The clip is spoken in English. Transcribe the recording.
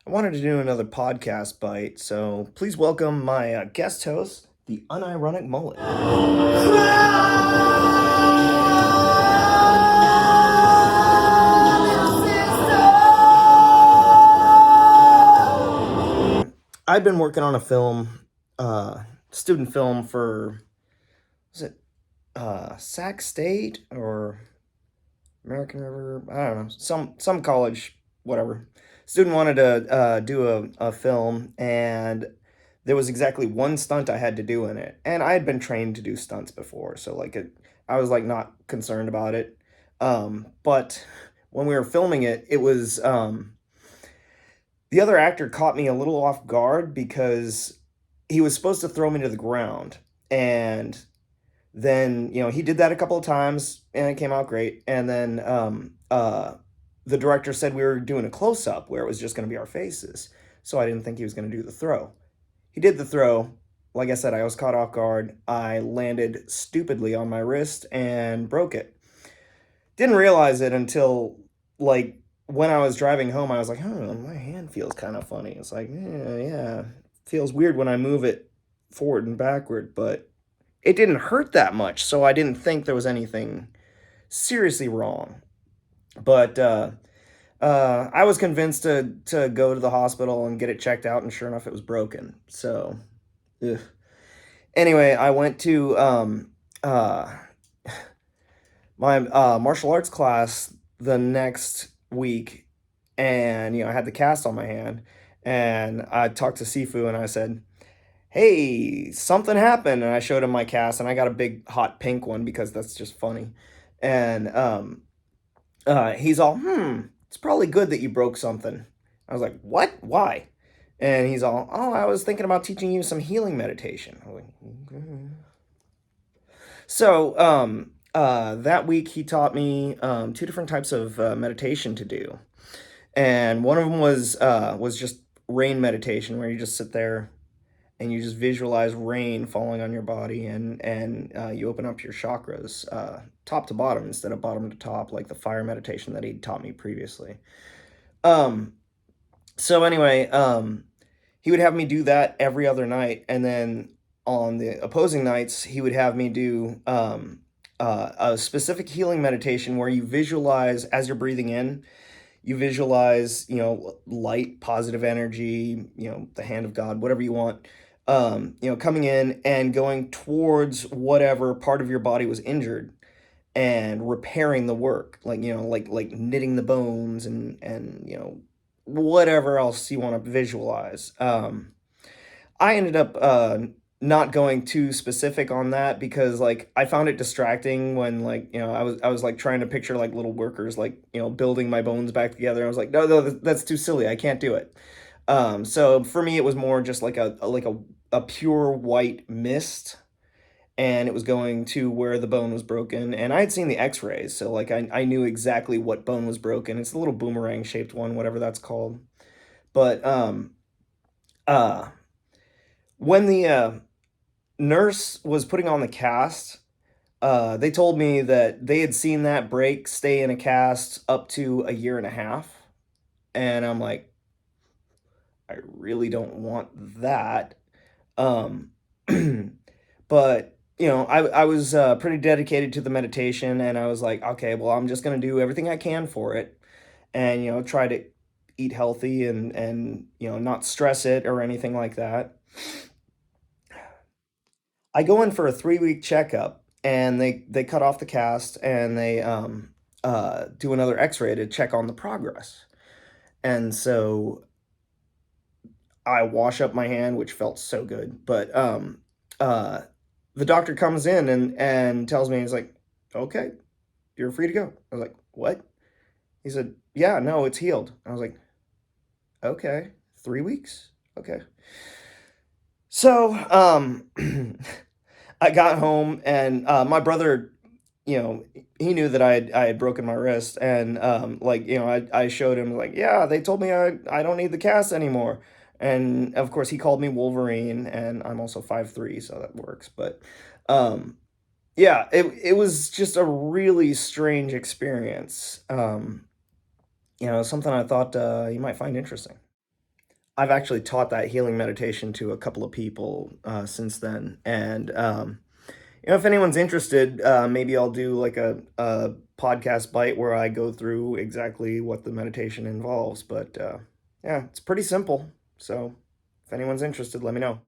I wanted to do another podcast bite, so please welcome my guest host, the unironic mullet. I've been working on a film, student film for, was it Sac State or American River? I don't know, some college, whatever. Student wanted to do a film, and there was exactly one stunt I had to do in it, and I had been trained to do stunts before, so I was like not concerned about it. But when we were filming it, it was the other actor caught me a little off guard because he was supposed to throw me to the ground, and then he did that a couple of times and it came out great. And then the director said we were doing a close up where it was just going to be our faces, so I didn't think he was going to do the throw. He did the throw. Like I said, I was caught off guard. I landed stupidly on my wrist and broke it. Didn't realize it until like when I was driving home. I was like, oh, my hand feels kind of funny. It's like, yeah, feels weird when I move it forward and backward, but it didn't hurt that much, so I didn't think there was anything seriously wrong. But I was convinced to go to the hospital and get it checked out, and sure enough, it was broken. So, ugh. Anyway, I went to my martial arts class the next week, and I had the cast on my hand, and I talked to Sifu, and I said, hey, something happened. And I showed him my cast, and I got a big hot pink one because that's just funny. And he's all, it's probably good that you broke something. I was like, what? Why? And he's all, oh, I was thinking about teaching you some healing meditation. I'm like, okay. So that week he taught me two different types of meditation to do, and one of them was just rain meditation, where you just sit there and you just visualize rain falling on your body, and you open up your chakras, top to bottom instead of bottom to top, like the fire meditation that he taught me previously. Um, so anyway, he would have me do that every other night, and then on the opposing nights, he would have me do a specific healing meditation where you visualize as you're breathing in. You visualize, light, positive energy, the hand of God, whatever you want, coming in and going towards whatever part of your body was injured and repairing the work, like knitting the bones and whatever else you want to visualize. I ended up not going too specific on that because like I found it distracting when I was like trying to picture like little workers like building my bones back together. I was like, no, that's too silly. I can't do it. So for me, it was more just like a pure white mist, and it was going to where the bone was broken. And I had seen the X-rays, so like I knew exactly what bone was broken. It's the little boomerang shaped one, whatever that's called. But uh, when the nurse was putting on the cast, they told me that they had seen that break stay in a cast up to a year and a half. And I'm like, I really don't want that. Um, but I was pretty dedicated to the meditation, and I was like, okay, well, I'm just gonna do everything I can for it, and try to eat healthy and not stress it or anything like that. I go in for a 3-week checkup, and they cut off the cast, and they do another X-ray to check on the progress. And so I wash up my hand, which felt so good. But uh, the doctor comes in and tells me, he's like, "Okay, you're free to go." I was like, "What?" He said, "Yeah, no, it's healed." I was like, "Okay, 3 weeks, okay." So I got home, and my brother, he knew that I had broken my wrist, and I showed him like, yeah, they told me I don't need the cast anymore, and of course he called me Wolverine, and I'm also 5'3", so that works. But um, yeah, it was just a really strange experience. Something I thought you might find interesting. I've actually taught that healing meditation to a couple of people, since then, and, if anyone's interested, maybe I'll do, like, a podcast bite where I go through exactly what the meditation involves, but, yeah, it's pretty simple, so if anyone's interested, let me know.